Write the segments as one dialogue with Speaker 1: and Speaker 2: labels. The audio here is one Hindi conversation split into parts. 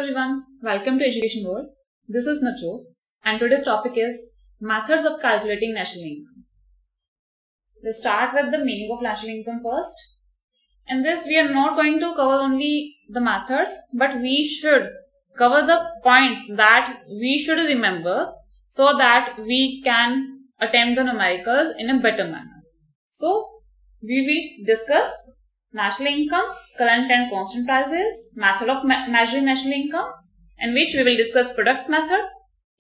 Speaker 1: everyone, welcome to Education World. This is Navjot and today's topic is methods of calculating national income. Let's start with the meaning of national income first. In this we are not going to cover only the methods, but we should cover the points that we should remember so that we can attempt the numericals in a better manner. So we will discuss national income, current and constant prices, method of measuring national income, in which we will discuss product method,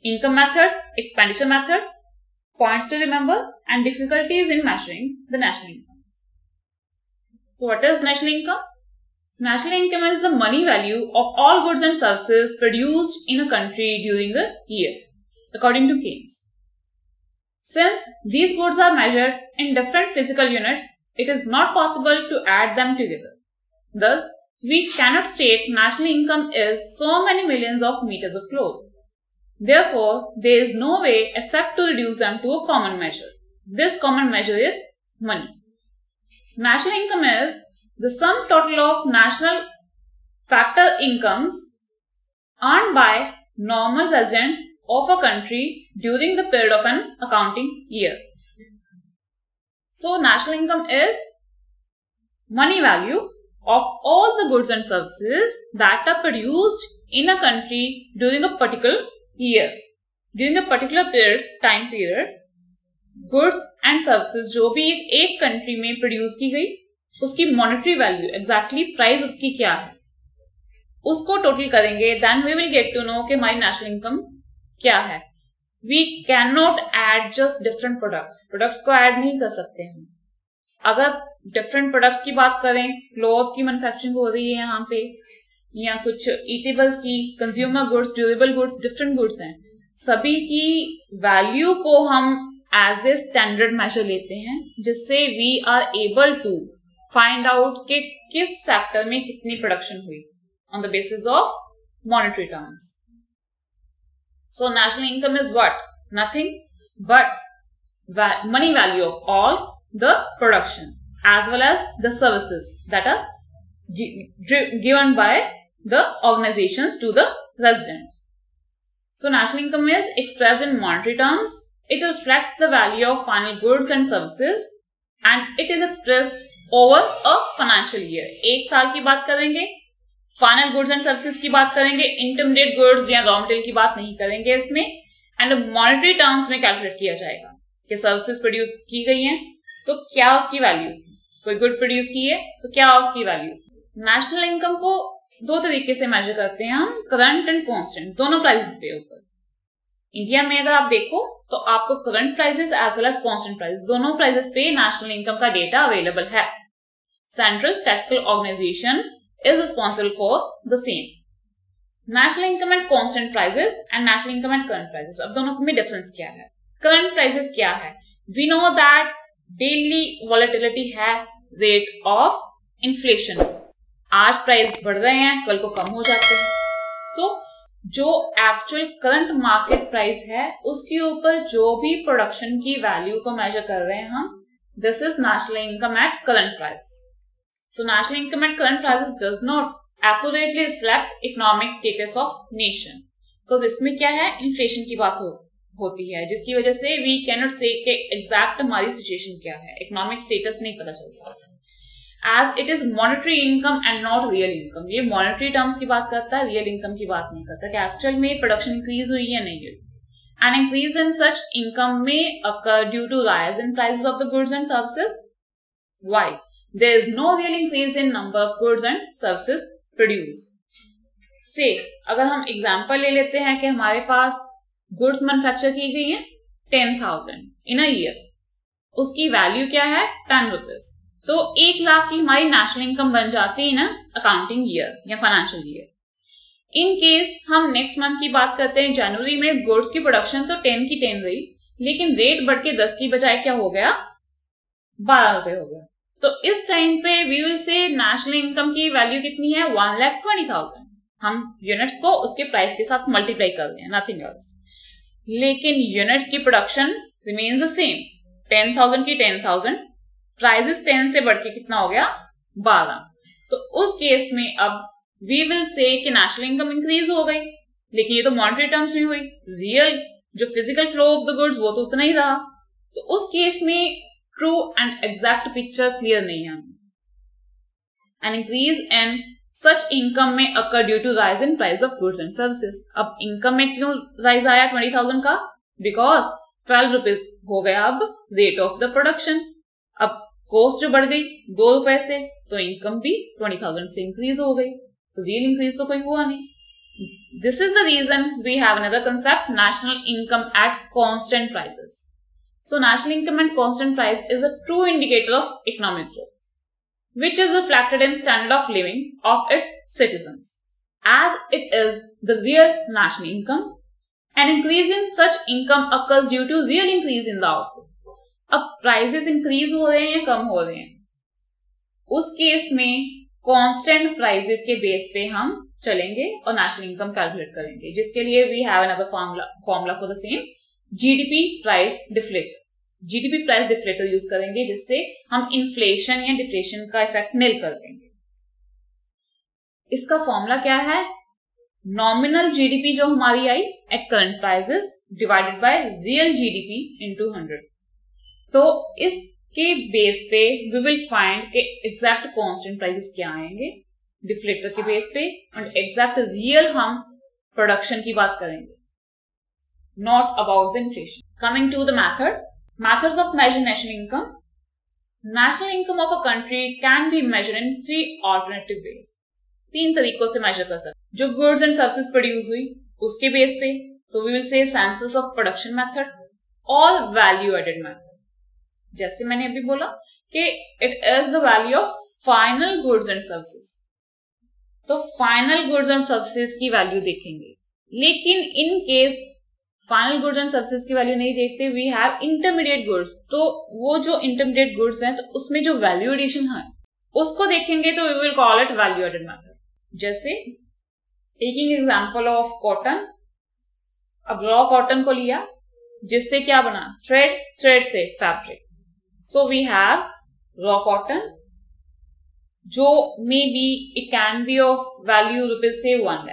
Speaker 1: income method, expenditure method, points to remember, and difficulties in measuring the national income. So what is national income? National income is the money value of all goods and services produced in a country during a year, according to Keynes. Since these goods are measured in different physical units, it is not possible to add them together. Thus, we cannot state national income is so many millions of meters of cloth. Therefore, there is no way except to reduce them to a common measure. This common measure is money. National income is the sum total of national factor incomes earned by normal residents of a country during the period of an accounting year. So, national income is money value of all the goods and services that are produced in a country during a particular year. During a particular time period, goods and services जो भी एक country में produce की गई, उसकी monetary value, exactly price उसकी क्या है, उसको total करेंगे, then we will get to know कि हमारी national income क्या है. We cannot add just different products. Products को add नहीं कर सकते हैं. अगर different products की बात करें, cloth की manufacturing हो रही है यहाँ पे, या कुछ eatables की, consumer goods, durable goods, different goods हैं. सभी की value को हम as a standard measure लेते हैं, जिससे we are able to find out कि किस sector में कितनी production हुई on the basis of monetary terms. So, national income is what? Nothing but money value of all the production as well as the services that are given by the organizations to the resident. So, national income is expressed in monetary terms. It reflects the value of final goods and services and it is expressed over a financial year. एक साल की बात करेंगे, फाइनल गुड्स एंड सर्विसेज की बात करेंगे, इंटरमीडिएट गुड्स या रॉ मटेरियल की बात नहीं करेंगे इसमें, एंड मॉनेटरी टर्म्स में कैलकुलेट किया जाएगा कि सर्विसेज प्रोड्यूस की गई हैं तो क्या उसकी वैल्यू, कोई गुड प्रोड्यूस की है तो क्या उसकी वैल्यू. नेशनल इनकम को दो तरीके से मेजर करते हैं हम, करंट एंड कांस्टेंट, दोनों प्राइसेस पे ऊपर. इंडिया में अगर आप देखो तो आपको current prices as well as constant prices, दोनों प्राइसेस पे नेशनल इनकम का डेटा अवेलेबल है. Central statistical organisation is responsible for the same. National income at constant prices and national income at current prices. अब दोनों में difference क्या है? Current prices क्या है? We know that daily volatility है rate of inflation. आज price बढ़ रहे हैं, कल को कम हो जाते हैं. So जो actual current market price है, उसके ऊपर जो भी production की value को measure कर रहे हैं हम, this is national income at current price. So, national income at current prices does not accurately reflect economic status of nation. Because इसमें क्या है, inflation की बात होती है, जिसकी वजह से we cannot say कि exact हमारी situation क्या है, economic status नहीं पता चलता. As it is monetary income and not real income. ये monetary terms की बात करता है, real income की बात नहीं करता कि actual में production increase हुई या नहीं हुई. An increase in such income may occur due to rise in prices of the goods and services. Why? There is no real increase in number of goods and services produced. Say, अगर हम एग्जाम्पल ले लेते हैं कि हमारे पास गुड्स मैन्युफैक्चर की गई हैं 10,000 इन अ ईयर, उसकी वैल्यू क्या है 10 रुपीज, तो 1 लाख की हमारी नेशनल इनकम बन जाती है ना अकाउंटिंग ईयर या फाइनेंशियल ईयर. इन केस हम नेक्स्ट मंथ की बात करते हैं, जनवरी में गुड्स की प्रोडक्शन तो 10 की 10 रही, लेकिन रेट बढ़ के 10 की बजाय क्या हो गया, 12 रुपए हो गया. तो इस टाइम पे we will say national income की वैल्यू कितनी है 1,20,000. हम यूनिट्स को उसके प्राइस के साथ मल्टीप्लाई कर रहे हैं, नथिंग एल्स. लेकिन यूनिट्स की प्रोडक्शन रिमेन्स द सेम, 10,000 की 10,000, प्राइसेस 10 से बढ़ के कितना हो गया 12. तो उस केस में अब वी विल से कि नेशनल इनकम इंक्रीज हो गई, लेकिन ये तो मॉनेटरी टर्म्स में हुई, रियल जो physical flow of the goods वो तो उतना ही रहा। तो उस केस में true and exact picture clear नहीं है। An increase in such income में occur due to rise in price of goods and services. अब इनकम में क्यों राइज आया 20,000 का? बिकॉज 12 रुपीज हो गया अब रेट ऑफ द प्रोडक्शन। अब कॉस्ट जो बढ़ गई 2 रुपए से, तो इनकम भी 20,000 से इंक्रीज हो गई, तो रियल इंक्रीज तो कोई हुआ नहीं। This is the reason we have another concept, national income at constant prices. So national income at constant price is a true indicator of economic growth, which is reflected in standard of living of its citizens. As it is the real national income, an increase in such income occurs due to real increase in the output. अब prices increase हो रहे हैं या कम हो रहे हैं, उस केस में constant prices के बेस पे हम चलेंगे और नेशनल इनकम कैलकुलेट करेंगे, जिसके लिए we have another formula for the same, GDP price deflector. GDP price deflector use करेंगे, जिससे हम इन्फ्लेशन या डिप्रेशन का इफेक्ट निल कर देंगे। इसका फॉर्मूला क्या है? नॉमिनल जीडीपी जो हमारी I at current prices divided by real GDP into 100। तो इसके बेस पे वी विल फाइंड के एग्जैक्ट कांस्टेंट प्राइसेस क्या आएंगे डिफ्लेक्टर के बेस पे, और एग्जैक्ट रियल हम प्रोडक्शन की बात करेंगे, not about the inflation. Coming to the methods of measuring national income. National income of a country can be measured in 3 alternative ways. 3 तरीकों से मेजर कर सकते। जो गुड्स एंड सर्विसेज प्रोड्यूस हुई उसके बेस पे, तो we will say census of production method और वैल्यू एडेड मेथड। जैसे मैंने अभी बोला कि it is the value of final goods and services, तो फाइनल गुड्स एंड सर्विसेज की वैल्यू देखेंगे। लेकिन in case final goods and services की वैल्यू नहीं देखते, वी हैव इंटरमीडिएट गुड्स, तो वो जो इंटरमीडिएट गुड्स हैं तो उसमें जो वैल्यू एडिशन है उसको देखेंगे, तो we will call it value added method. जैसे टेकिंग एग्जांपल ऑफ कॉटन, अब रॉ कॉटन को लिया जिससे क्या बना थ्रेड, थ्रेड से fabric, so we have raw cotton जो may be it can be of value rupees से 1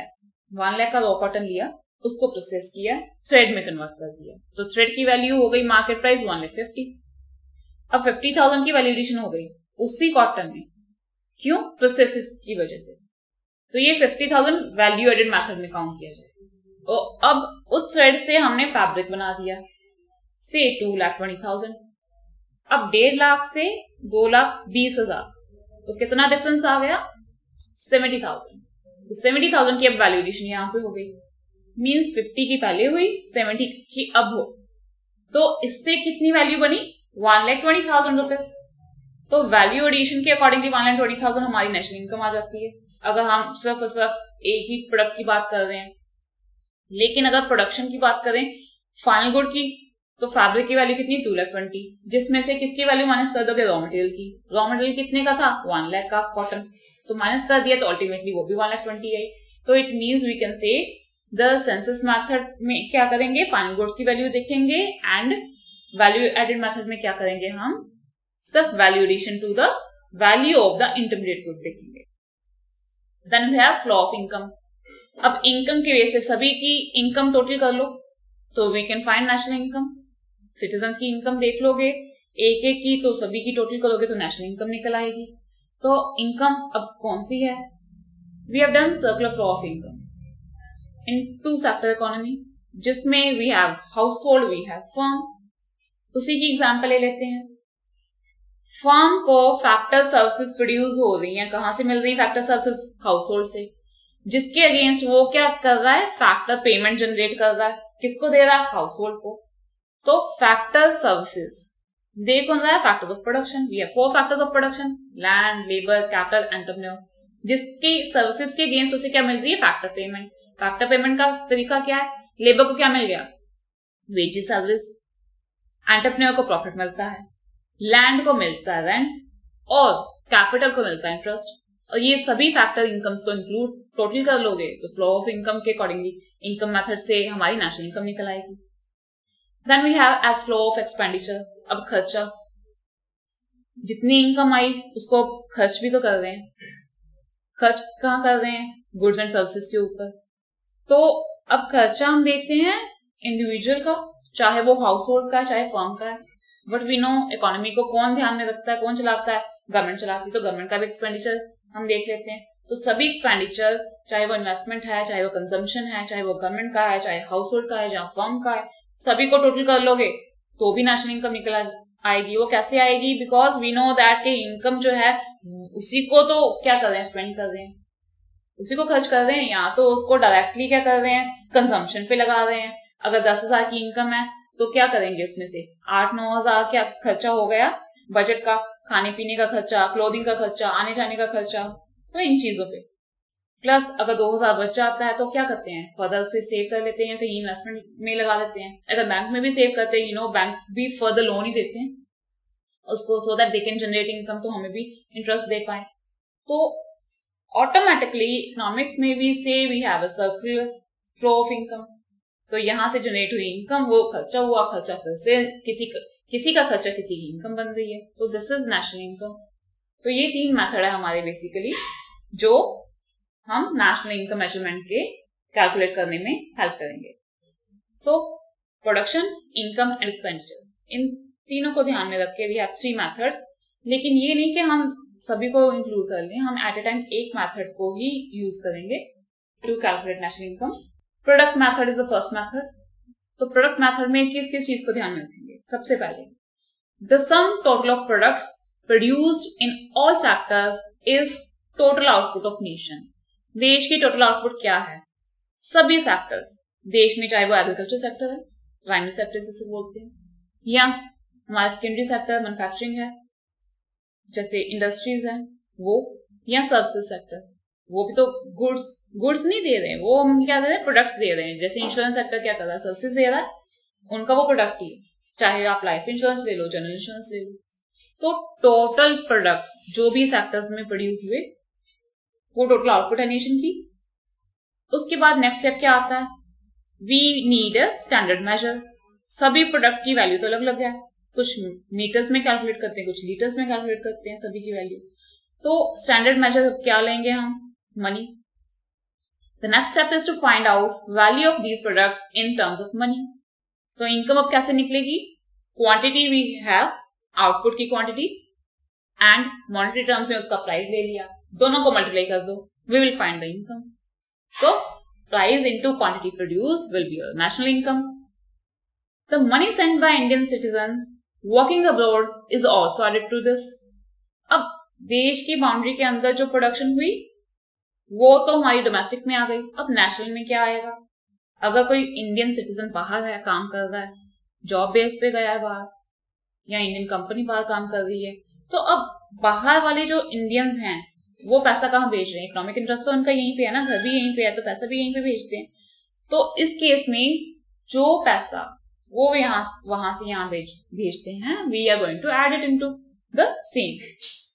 Speaker 1: लाख का रॉ कॉटन लिया, उसको प्रोसेस किया, थ्रेड में कन्वर्ट कर दिया, तो थ्रेड की वैल्यू हो गई मार्केट प्राइस 1,50,000। अब 50,000 की वैल्यू एडिशन हो गई उसी कॉटन में, क्यों? प्रोसेस की वजह से। तो ये 50,000 वैल्यू एडेड मेथड में काउंट किया जाए। और अब उस थ्रेड से हमने फैब्रिक बना दिया से 2,20,000। अब 1.5 लाख से 2,20,000, तो कितना डिफरेंस आ गया? 70,000। तो 70,000 की अब वैल्यू एडिशन यहाँ पे हो गई, मींस 50 की पहले हुई, 70 की अब हो, तो इससे कितनी वैल्यू बनी? 1,20,000 रुपीज। तो वैल्यू एडिशन के अकॉर्डिंगली 1,20,000 हमारी नेशनल इनकम आ जाती है, अगर हम सिर्फ और सिर्फ एक ही प्रोडक्ट की बात कर रहे हैं। लेकिन अगर प्रोडक्शन की बात करें फाइनल गुड की, तो फैब्रिक की वैल्यू कितनी? 2,20,000, जिसमें से किसकी वैल्यू माइनस कर दोगे? रॉ मटेरियल की। रॉ मटेरियल कितने का था? 1 लाख का कॉटन, तो माइनस कर दिया तो अल्टीमेटली वो भी 1,20,000 आई। तो it means we can say the census method में क्या करेंगे? फाइनल गुड्स की वैल्यू देखेंगे, एंड वैल्यू एडेड मेथड में क्या करेंगे? हम सिर्फ value addition to the value of the intermediate good देखेंगे। Then we have flow of income. अब इनकम के बेस पे सभी की इनकम टोटल कर लो, तो we can find national income. Citizens की इनकम देख लोगे एक एक की, तो सभी की टोटल करोगे तो नेशनल इनकम निकल आएगी। तो इनकम अब कौन सी है? We have done circular flow of income in 2 sector economy, जिसमें we have household, we have firm. उसी की एग्जाम्पल ले लेते हैं। फर्म को फैक्टर सर्विसेज प्रोड्यूस हो रही है, कहां से मिल रही है? फैक्टर सर्विसेज हाउस होल्ड से, जिसके अगेंस्ट वो क्या कर रहा है? फैक्टर पेमेंट जनरेट कर रहा है। किसको दे रहा है? हाउस होल्ड को। तो फैक्टर सर्विसेज दे कौन रहा है? Factors of production. We have 4 factors of production, land, labour, capital, entrepreneur, जिसकी सर्विसेज के अगेंस्ट उसे क्या मिल रही है? Factor payment. फैक्टर पेमेंट का तरीका क्या है? लेबर को क्या मिल गया? Wages salaries. एंटरप्रेन्योर को प्रॉफिट मिलता है, लैंड को मिलता है रेंट, और कैपिटल को मिलता है इंटरेस्ट। और ये सभी फैक्टर इनकम्स को इंक्लूड टोटल कर लोगे तो फ्लो ऑफ इनकम के अकॉर्डिंगली इनकम मेथड से हमारी नेशनल इनकम निकल आएगी। Then we have as flow of expenditure. अब खर्चा, जितनी इनकम आई उसको खर्च भी तो कर रहे हैं। खर्च कहाँ कर रहे हैं? गुड्स एंड सर्विसेज के ऊपर। तो अब खर्चा हम देखते हैं इंडिविजुअल का, चाहे वो हाउस होल्ड का है चाहे फर्म का है। बट वी नो इकोनॉमी को कौन ध्यान में रखता है, कौन चलाता है, गवर्नमेंट चलाती है। तो गवर्नमेंट का भी एक्सपेंडिचर हम देख लेते हैं। तो सभी एक्सपेंडिचर, चाहे वो इन्वेस्टमेंट है, चाहे वो कंजम्पशन है, चाहे वो गवर्नमेंट का है, चाहे हाउस होल्ड का है, चाहे फर्म का है, सभी को टोटल कर लोगे तो भी नेशनल इनकम निकल आएगी। वो कैसे आएगी? बिकॉज वी नो दैट के इनकम जो है उसी को तो क्या कर रहे हैं, स्पेंड कर रहे हैं, उसी को खर्च कर रहे हैं, या तो उसको डायरेक्टली क्या कर रहे हैं, कंजम्पशन पे लगा रहे हैं। अगर 10,000 की इनकम है तो क्या करेंगे, उसमें से 8-9 हजार क्या खर्चा हो गया बजट का, खाने पीने का खर्चा, क्लोथिंग का खर्चा, आने जाने का खर्चा, तो इन चीजों पे। प्लस अगर 2,000 बच जाता है तो क्या करते हैं, फर्दर उसे सेव कर लेते हैं, कहीं इन्वेस्टमेंट में लगा लेते हैं। अगर बैंक में भी सेव करते हैं, बैंक भी फर्दर लोन ही देते हैं उसको, so that they can generate income, तो हमें भी इंटरेस्ट दे पाए। तो ऑटोमेटिकली इकोनॉमिक्स में भी say we have a circular flow of income. तो यहां से जनरेट हुई इनकम, वो खर्चा हुआ, खर्चा फिर से किसी का खर्चा किसी की इनकम बन रही है, तो दिस इज नेशनल इनकम। तो ये 3 मेथड है हमारे बेसिकली जो हम नेशनल इनकम मेजरमेंट के कैलकुलेट करने में हेल्प करेंगे। So production, income and expenditure, इन तीनों को ध्यान में रख के वी हैव 3 मेथड्स। लेकिन ये नहीं कि हम सभी को इंक्लूड कर लें, हम एट ए टाइम एक मेथड को ही यूज करेंगे to calculate national income. Product method is the first method. तो प्रोडक्ट मेथड में किस किस चीज को ध्यान में रखेंगे? सबसे पहले the sum total of products produced in all sectors is total output of nation. देश की टोटल आउटपुट क्या है? सभी सेक्टर्स देश में, चाहे वो एग्रीकल्चर सेक्टर है, प्राइमरी सेक्टर जिसे बोलते हैं, या हमारा सेकेंडरी सेक्टर मैन्युफैक्चरिंग है जैसे इंडस्ट्रीज है वो, या सर्विसेज सेक्टर, वो भी तो गुड्स नहीं दे रहे हैं, वो हम क्या दे रहे हैं, प्रोडक्ट्स दे रहे हैं। जैसे इंश्योरेंस सेक्टर क्या कर रहा है, सर्विसेज दे रहा है, उनका वो प्रोडक्ट ही है। चाहे आप लाइफ इंश्योरेंस ले लो, जनरल इंश्योरेंस ले लो। तो टोटल प्रोडक्ट्स जो भी सेक्टर्स में प्रोड्यूस हुए वो टोटल आउटपुट है नेशन की। उसके बाद नेक्स्ट स्टेप क्या आता है, we need a standard measure. सभी प्रोडक्ट की वैल्यू तो अलग अलग है, कुछ मीटर्स में कैलकुलेट करते हैं, कुछ लीटर्स में कैलकुलेट करते हैं सभी की वैल्यू। तो स्टैंडर्ड मेजर क्या लेंगे हम, money. The next step is to find out value of these products in terms of money. तो इनकम अब कैसे निकलेगी, क्वांटिटी वी हैव, आउटपुट की क्वांटिटी, एंड मॉनेटरी टर्म्स में उसका प्राइस ले लिया, दोनों को मल्टीप्लाई कर दो, we will find the income. So price into quantity produce will be your national income. The money sent by Indian citizen working abroad is also added to this. अब देश की बाउंड्री के अंदर जो प्रोडक्शन हुई वो तो हमारी डोमेस्टिक में आ गई, अब नेशनल में क्या आएगा? अगर कोई इंडियन सिटीजन बाहर है, काम कर रहा है, जॉब बेस पे गया है बाहर, या इंडियन कंपनी बाहर काम कर रही है, तो अब बाहर वाले जो इंडियंस हैं वो पैसा कहाँ भेज रहे हैं? इकोनॉमिक इंटरेस्ट तो उनका यहीं पे है ना, घर भी यहीं पे है, तो पैसा भी यहीं पे भेजते हैं। तो इस केस में जो पैसा वो वहां से यहाँ भेजते हैं, we are going to add it into the same.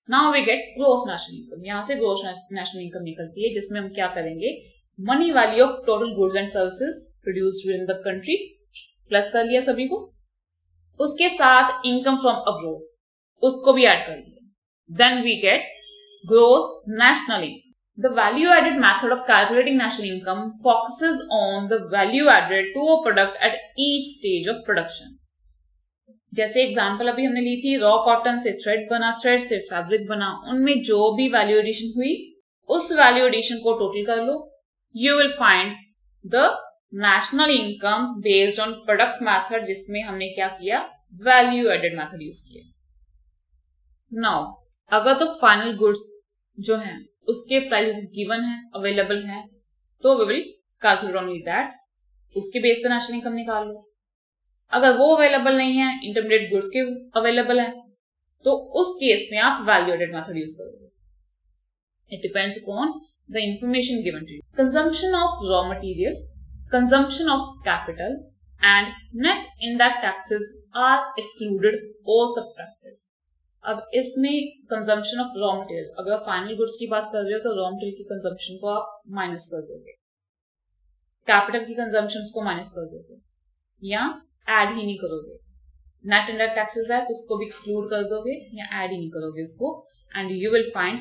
Speaker 1: Now we get gross national income. यहाँ से ग्रॉस नेशनल इनकम निकलती है, जिसमें हम क्या करेंगे, money value of total goods and services produced with in the country, plus कर लिया सभी को, उसके साथ इनकम फ्रॉम अब्रॉड उसको भी ऐड कर लिया, then we get gross national income. The value-added method of calculating national income focuses on the value added to a product at each stage of production. जैसे एग्जाम्पल अभी हमने ली थी, रॉ कॉटन से थ्रेड बना, थ्रेड से फैब्रिक बना, उनमें जो भी वैल्यू एडिशन हुई उस वैल्यू एडिशन को टोटल कर लो, you will find the national income based on product method, जिसमें हमने क्या किया, वैल्यू एडेड मेथड यूज किया। नाउ अगर तो फाइनल गुड्स जो हैं उसके प्राइसेस गिवन है, अवेलेबल है, तो we will calculate only that, उसके बेस पर नेशनल इनकम निकाल लो। अगर वो अवेलेबल नहीं है, इंटरमीडिएट गुड्स के अवेलेबल है, तो उस केस में आप वैल्यू एडेड मेथड यूज करोगे। It depends upon the information given to you. Consumption of raw material, consumption of capital and net indirect taxes are excluded और सब्ट्रैक्टेड। अब इसमें कंजम्पशन ऑफ रॉ मटेरियल, अगर फाइनल गुड्स की बात कर रहे हो तो रॉ मटेरियल की कंजम्पशन को आप माइनस कर दोगे, कैपिटल की कंजम्पशन को माइनस कर दोगे, या ऐड ही नहीं करोगे। नेट इनडायरेक्ट टैक्सेस है तो उसको भी एक्सक्लूड कर दोगे या ऐड ही नहीं करोगे उसको, and you will find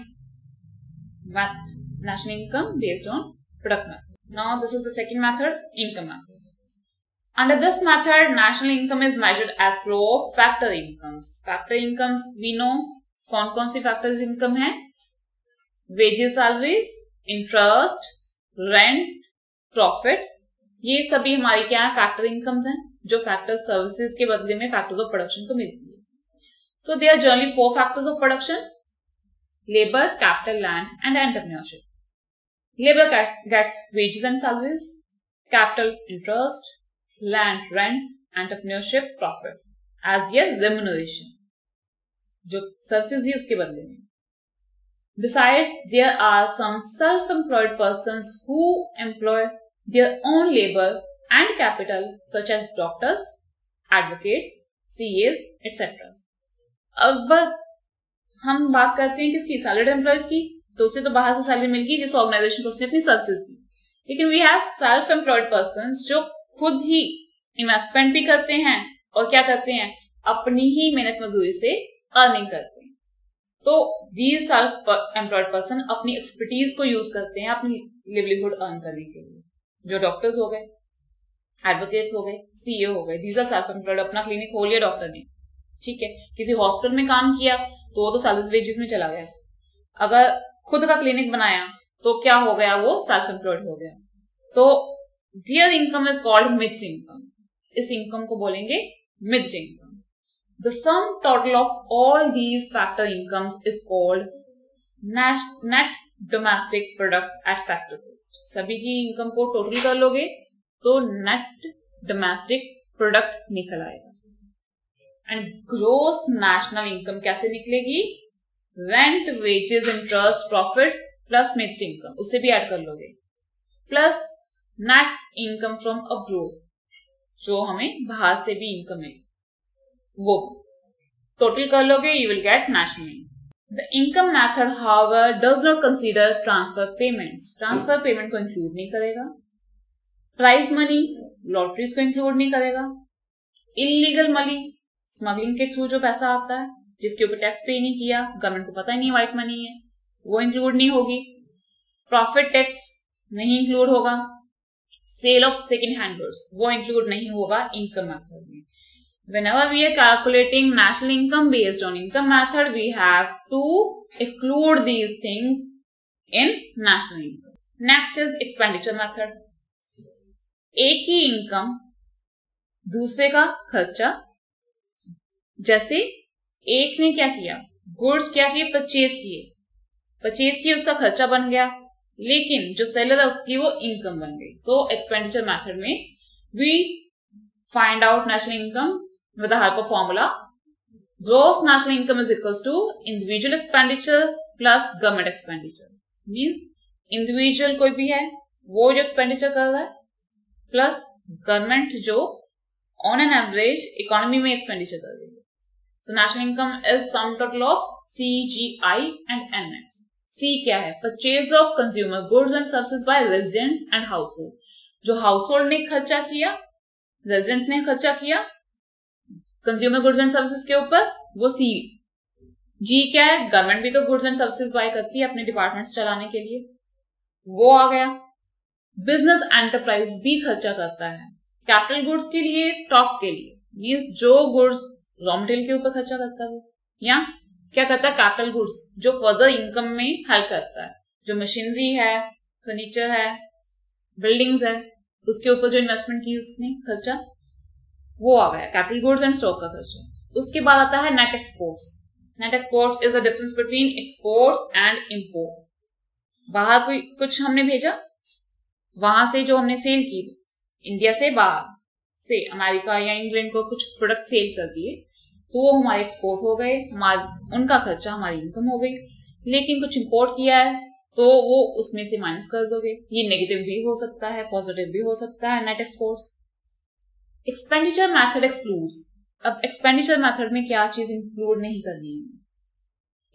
Speaker 1: national income based on product method. Now this is the second method, income method. Under this method, national income is measured as flow of factor incomes. Factor incomes we know कौन सी factors income है? Wages, salaries, interest, rent, profit. ये सभी हमारी क्या है? Factor incomes हैं, जो factor services के बदले में factors of production को मिलती है. So there are generally 4 factors of production: labor, capital, land, and entrepreneurship. Labor gets wages and salaries, capital interest, land rent, entrepreneurship profit as their remuneration, जो services दी उसके बदले में. Besides, there are some self-employed persons who employ their own labor and capital, such as doctors, advocates, CAs, etc. अब हम बात करते हैं किसकी? सैलरीड एम्प्लॉयज की. तो उसे तो बाहर से सैलरी मिल गई जिस ऑर्गेनाइजेशन को उसने अपनी सर्विसेज दी. लेकिन we have self employed persons जो खुद ही इन्वेस्टमेंट भी करते हैं और क्या करते हैं? अपनी ही मेहनत मजदूरी से अर्निंग करते हैं. तो दीज सेल्फ एम्प्लॉयड पर्सन अपनी एक्सपर्टीज को यूज करते हैं अपनी लिवलीहुड अर्न करने के लिए. जो डॉक्टर्स हो गए, एडवोकेट्स हो गए, सीए हो गए, दीज आर सेल्फ एम्प्लॉयड. अपना क्लिनिक खोल लिया डॉक्टर ने, ठीक है, किसी हॉस्पिटल में काम किया तो वो तो सैलरीज वेजेस में चला गया. अगर खुद का क्लिनिक बनाया तो क्या हो गया? वो सेल्फ एम्प्लॉयड हो गया. तो there income is called mixed income. इस इनकम को बोलेंगे mixed income. The sum total of all these factor incomes is called net domestic product at factor cost. सभी की इनकम को टोटल कर लोगे तो नेट डोमेस्टिक प्रोडक्ट निकल आएगा. एंड ग्रोस नेशनल इनकम कैसे निकलेगी? Rent, wages, interest, profit plus mixed income, उसे भी ऐड कर लोगे, plus net income from abroad, जो हमें बाहर से भी इनकम है, वो टोटल कर लोगे, you will get national income. The income method however does not consider transfer payments. Transfer payment को इंक्लूड नहीं करेगा. प्राइज मनी, लॉटरीज को इंक्लूड नहीं करेगा. इलीगल मनी, स्मगलिंग के थ्रू जो पैसा आता है जिसके ऊपर टैक्स पे नहीं किया, गवर्नमेंट को पता ही नहीं व्हाइट मनी है, वो इंक्लूड नहीं होगी. प्रॉफिट टैक्स नहीं इंक्लूड होगा. Sale of second hand goods वो इंक्लूड नहीं होगा इनकम मेथड में. Whenever we are calculating national income based on income method, we have to exclude these things in national income. Next is expenditure method. एक ही इनकम दूसरे का खर्चा. जैसे एक ने क्या किया? गुड्स क्या किए? परचेज किए, उसका खर्चा बन गया, लेकिन जो सेलर है उसकी वो इनकम बन गई. सो एक्सपेंडिचर मेथड में we find out national income with the help of formula. Gross national income is equals to individual expenditure plus government expenditure. Means individual कोई भी है वो जो expenditure कर रहा है plus government जो on an average economy में expenditure कर रही है. So national income is sum total of CGI and NX. C क्या है? Purchase of consumer goods and services by residents and household. जो household ने खर्चा किया, residents ने खर्चा किया कंज्यूमर गुड्स एंड सर्विसेज के ऊपर, वो सी. जी क्या है? गवर्नमेंट भी तो गुड्स एंड सर्विसेज बाय करती है अपने डिपार्टमेंट्स चलाने के लिए, वो आ गया. बिजनेस एंटरप्राइज भी खर्चा करता है कैपिटल गुड्स के लिए, स्टॉक के लिए. मींस जो गुड्स रॉ मटेरियल के ऊपर खर्चा करता है, या क्या करता है? कैपिटल गुड्स जो फर्दर इनकम में हेल्प करता है. जो मशीनरी है, फर्नीचर है, बिल्डिंग्स है, उसके ऊपर जो इन्वेस्टमेंट की उसने खर्चा, वो आ गया कैपिटल गुड्स एंड स्टॉक का खर्चा. उसके बाद आता है net exports. Net export is the difference between exports and import. बाहर कोई कुछ हमने भेजा, वहां से जो हमने सेल की, इंडिया से बाहर से अमेरिका या इंग्लैंड को कुछ प्रोडक्ट सेल कर दिए, तो वो हमारे एक्सपोर्ट हो गए, उनका खर्चा हमारी इनकम हो गई. लेकिन कुछ इंपोर्ट किया है तो वो उसमें से माइनस कर दोगे. ये नेगेटिव भी हो सकता है, पॉजिटिव भी हो सकता है net exports. Expenditure method excludes. अब एक्सपेंडिचर मेथड में क्या चीज इंक्लूड नहीं करनी है?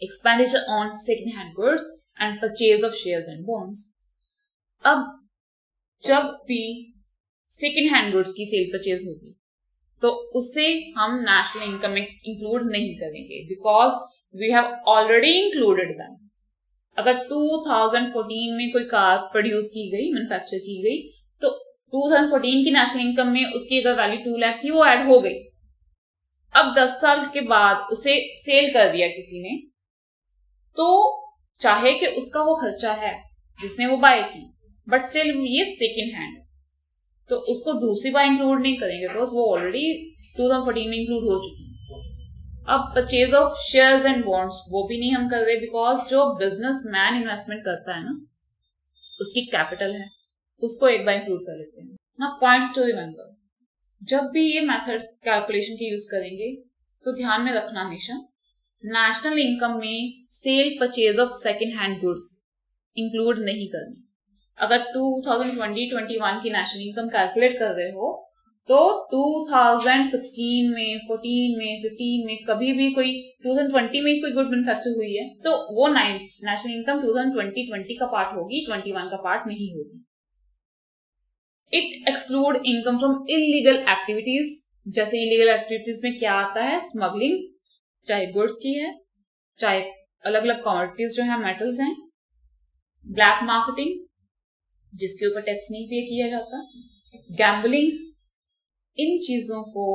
Speaker 1: Expenditure on second hand goods and purchase of shares and bonds. अब जब भी सेकेंड हैंड गुड्स की सेल परचेज होगी तो उसे हम नेशनल इनकम में इंक्लूड नहीं करेंगे, because we have already included them. अगर 2014 में कोई कार प्रोड्यूस की गई, मैन्युफैक्चर की गई, तो 2014 की नेशनल इनकम में उसकी अगर वैल्यू 2 लाख थी, वो ऐड हो गई। अब 10 साल के बाद उसे सेल कर दिया किसी ने, तो चाहे कि उसका वो खर्चा है जिसने वो बाय की, बट स्टिल ये सेकेंड हैंड, तो उसको दूसरी बार इंक्लूड नहीं करेंगे बिकॉज वो ऑलरेडी 2014 में इंक्लूड हो चुकी है। अब purchase of shares and bonds वो भी नहीं हम कर रहे, बिकॉज जो बिजनेसमैन इन्वेस्टमेंट करता है ना, उसकी कैपिटल है, उसको एक बार इंक्लूड कर लेते हैं ना। पॉइंट्स टू रिमेंबर, जब भी ये मेथड कैलकुलेशन के यूज करेंगे तो ध्यान में रखना हमेशा नेशनल इनकम में cell purchase of second hand goods include नहीं करनी। अगर 2020-21 की नेशनल इनकम कैलकुलेट कर रहे हो तो 2016 में, 14 में, 15 में कभी भी कोई 2020 में कोई गुड मैन्युफैक्चर हुई है तो वो नेशनल इनकम 2020 का पार्ट होगी, 21 का पार्ट नहीं होगी। It exclude income from illegal activities. जैसे इलीगल एक्टिविटीज में क्या आता है, स्मगलिंग, चाहे गुड्स की है, चाहे अलग अलग कमोडिटीज जो है, मेटल्स हैं, ब्लैक मार्केटिंग जिसके ऊपर टैक्स नहीं पे किया जाता, गैम्बलिंग, इन चीजों को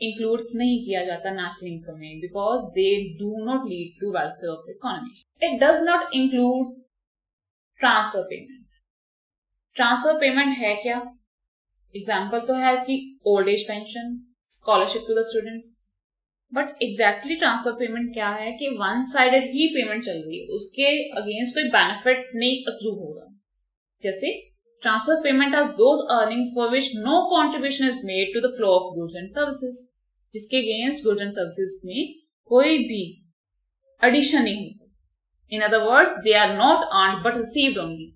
Speaker 1: इंक्लूड नहीं किया जाता नेशनल इनकम में because they do not lead to welfare of the economy. It does not include transfer payment. Transfer payment है क्या? एग्जाम्पल तो है इसकी old age pension, scholarship to the students, but exactly transfer payment क्या है कि वन साइडेड ही पेमेंट चल रही है, उसके अगेंस्ट कोई बेनिफिट नहीं अक्रू होगा। जैसे transfer payment are those earnings for which no contribution is made to the flow of goods and services, जिसके अगेंस्ट गुड्स एंड सर्विसेज में कोई भी एडिशन नहीं होता। In other words they are not earned but received only.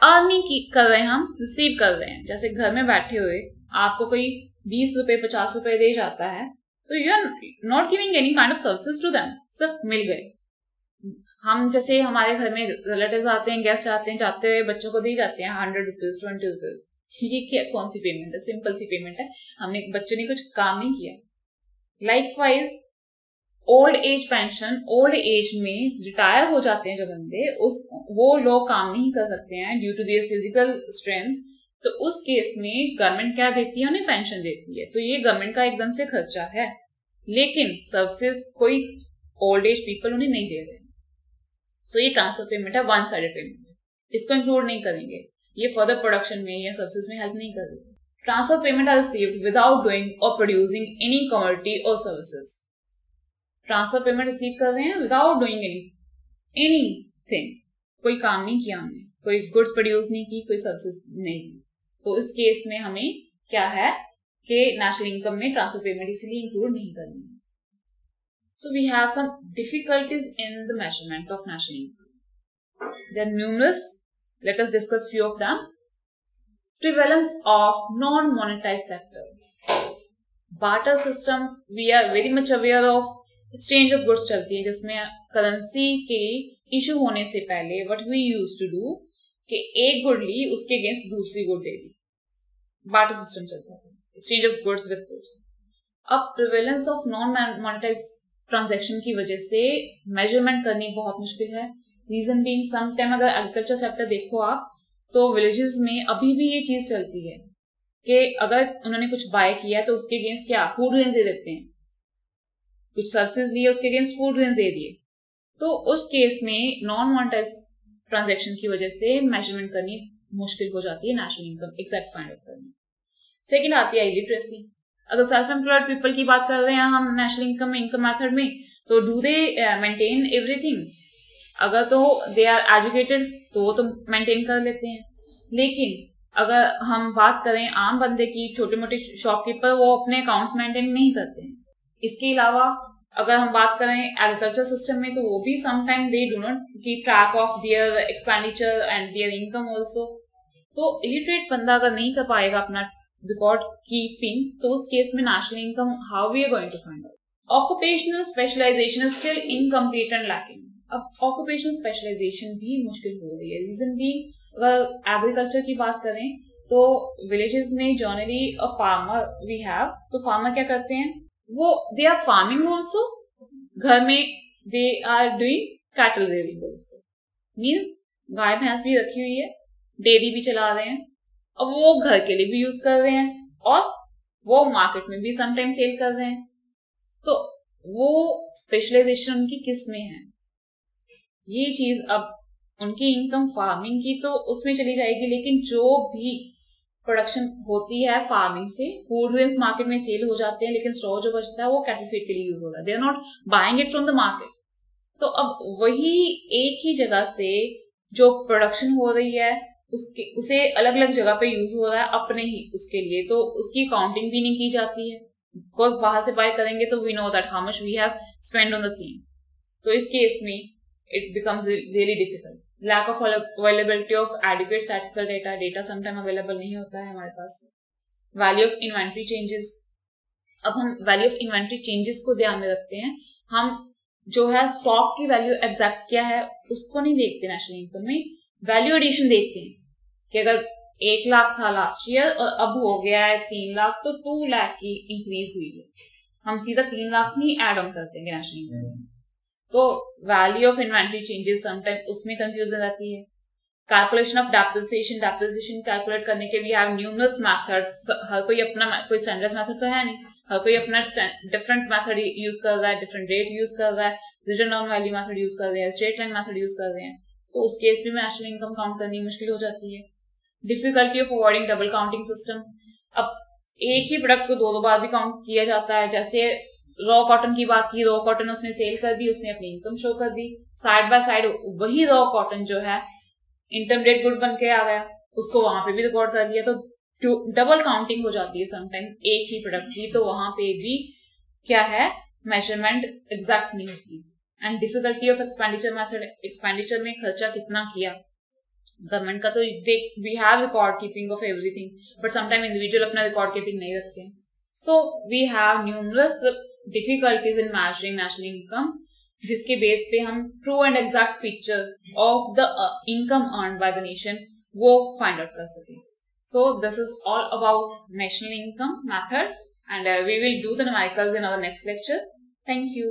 Speaker 1: Earning कर रहे हैं हम, रिसीव कर रहे हैं। जैसे घर में बैठे हुए आपको कोई 20 रुपए 50 रुपए दे जाता है तो you are not giving any kind of services to them, सिर्फ मिल गए। हम जैसे हमारे घर में रिलेटिव्स आते हैं, गेस्ट आते हैं, जाते हुए बच्चों को दी जाते हैं 100 रुपीज 20 रुपीज। ये क्या कौन सी पेमेंट है? सिंपल सी पेमेंट है, हमने बच्चे ने कुछ काम नहीं किया। Likewise old age pension, old age में रिटायर हो जाते हैं जो बंदे, वो लोग काम नहीं कर सकते हैं due to their physical strength, तो उस केस में गवर्नमेंट क्या देती है? उन्हें पेंशन देती है। तो ये गवर्नमेंट का एकदम से खर्चा है, लेकिन सर्विसेज कोई ओल्ड एज पीपल उन्हें नहीं दे रहे। सो ये ट्रांसफर पेमेंट है, वन साइडेड पेमेंट है, इसको इंक्लूड नहीं करेंगे, ये फर्दर प्रोडक्शन में या सर्विसेज में हेल्प नहीं कर रही। Transfer payment are received without doing और प्रोड्यूसिंग एनी कमोडिटी और सर्विसेज। ट्रांसफर पेमेंट रिसीव कर रहे हैं विदाउट डूइंग एनीथिंग, कोई काम नहीं किया हमने, कोई गुड्स प्रोड्यूस नहीं की, कोई सर्विसेज नहीं की, तो इस केस में हमें क्या है कि नेशनल इनकम में ट्रांसफर पेमेंट इसीलिए इंक्लूड नहीं करनी है। So we have some difficulties in the measurement of national income. They are numerous. Let us discuss few of them. Prevalence of non-monetized sector. Barter system, we are very much aware of exchange of goods चलती है, जिसमें करेंसी के इशू होने से पहले what we used to do कि एक गुड ली उसके अगेंस्ट दूसरी good they the, barter system चलता है, exchange of goods with goods. अब prevalence of non-monetized ट्रांजैक्शन की वजह से मेजरमेंट करनी बहुत मुश्किल है। रीजन बीइंग, सम टाइम अगर एग्रीकल्चर सेक्टर देखो आप तो विलेजेस में अभी भी ये चीज चलती है कि अगर उन्होंने कुछ बाय किया है तो उसके अगेंस्ट क्या फूड रेंज दे देते हैं, कुछ सर्विसेज लिए उसके अगेंस्ट फूड रेंज दे दिए। तो उस केस में नॉन मॉनेटाइज ट्रांजैक्शन की वजह से मेजरमेंट करनी मुश्किल हो जाती है, national income exact find out करनी। सेकेंड आती है इलिटरेसी। अगर सेल्फ एम्प्लॉयड पीपल की बात कर रहे हैं हम नेशनल इनकम में, इनकम मेथड में, तो डू दे मेंटेन एवरीथिंग? अगर तो दे आर एजुकेटेड तो वो तो मेंटेन कर लेते हैं, लेकिन अगर हम बात करें आम बंदे की, छोटे मोटे शॉपकीपर, वो अपने अकाउंट्स मेंटेन नहीं करते हैं। इसके अलावा अगर हम बात करें एग्रीकल्चर सिस्टम में, तो वो भी sometime they do not keep track of their expenditure and there income also. तो इलिटरेट बंदा अगर नहीं कर पाएगा अपना रिकॉर्ड कीपिंग, तो उस केस में national income how we are going to find out? Occupational specialisation is still incomplete and lacking. अब ऑक्यूपेशनल स्पेशलाइजेशन भी मुश्किल हो रही है। रीजन भी, अगर एग्रीकल्चर की बात करें तो विलेजेस में generally a farmer we have, तो फार्मर क्या करते हैं, वो दे आर फार्मिंग ऑल्सो, घर में they are doing cattle rearing also, mean गाय भैंस भी रखी हुई है, डेयरी भी चला रहे हैं, अब वो घर के लिए भी यूज कर रहे हैं और वो मार्केट में भी समटाइम सेल कर रहे हैं। तो वो स्पेशलाइजेशन उनकी किस में है, ये चीज अब उनकी इनकम फार्मिंग की तो उसमें चली जाएगी, लेकिन जो भी प्रोडक्शन होती है फार्मिंग से, फूड ग्रेन्स मार्केट में सेल हो जाते हैं, लेकिन स्टोर जो बचता है वो कैटल फीड के लिए यूज होता है, they are not buying it from the market. तो अब वही एक ही जगह से जो प्रोडक्शन हो रही है उसे अलग अलग जगह पे यूज हो रहा है अपने ही उसके लिए, तो उसकी काउंटिंग भी नहीं की जाती है, बिकॉज बाहर से बाय करेंगे तो we know that how much we have spend on the same. तो इस केस में it becomes really difficult. Lack of availability of adequate statistical data sometime available नहीं होता है हमारे पास। वैल्यू ऑफ इन्वेंट्री चेंजेस, अब हम वैल्यू ऑफ इन्वेंट्री चेंजेस को ध्यान में रखते हैं, हम जो है स्टॉक की वैल्यू एग्जैक्ट क्या है उसको नहीं देखते नेशनल इनकम में, वैल्यू एडिशन देखते हैं कि अगर 1 लाख था लास्ट ईयर और अब हो गया है 3 लाख, तो 2 लाख की इंक्रीज हुई है, हम सीधा 3 लाख नहीं एड ऑन कर देंगे नेशनल इनकम। तो value of inventory changes sometime उसमें कंफ्यूजन रहती है। कैलकुलेशन ऑफ डेप्रिसिएशन कैलकुलेट करने के भी हैव न्यूमरस मेथड्स, हर कोई अपना कोई स्टैंडर्ड मेथड तो है नहीं, हर कोई अपना डिफरेंट मेथड यूज कर रहा है, डिफरेंट रेट यूज कर रहा है, return on value method use कर रहे हैं, स्ट्रेट लाइन मेथड यूज कर रहे हैं, तो उस केस में नेशनल इनकम काउंट करनी मुश्किल हो जाती है। Difficulty of avoiding double counting system, अब एक ही प्रोडक्ट को दो बार भी काउंट किया जाता है, जैसे रॉ कॉटन की बात की, रॉ कॉटन उसने सेल कर दी, उसने अपनी इनकम शो कर दी, साइड बाय साइड वही रॉ कॉटन जो है इंटरमीडिएट गुड बन के आ गया, उसको वहां पे भी रिकॉर्ड कर लिया, तो डबल काउंटिंग हो जाती है समटाइम एक ही प्रोडक्ट की, तो वहां पे भी क्या है मेजरमेंट एग्जैक्ट नहीं होती। And difficulty of expenditure method, expenditure में खर्चा कितना किया गवर्नमेंट का, तो we have record keeping of everything, but sometime individual अपना रिकॉर्ड कीपिंग नहीं रखते, so we have numerous difficulties in measuring national income, जिसके बेस पे हम true and exact picture of the income earned by the nation वो फाइंड आउट कर सके। So this is all about national income methods, and we will do the numericals in our next lecture. Thank you.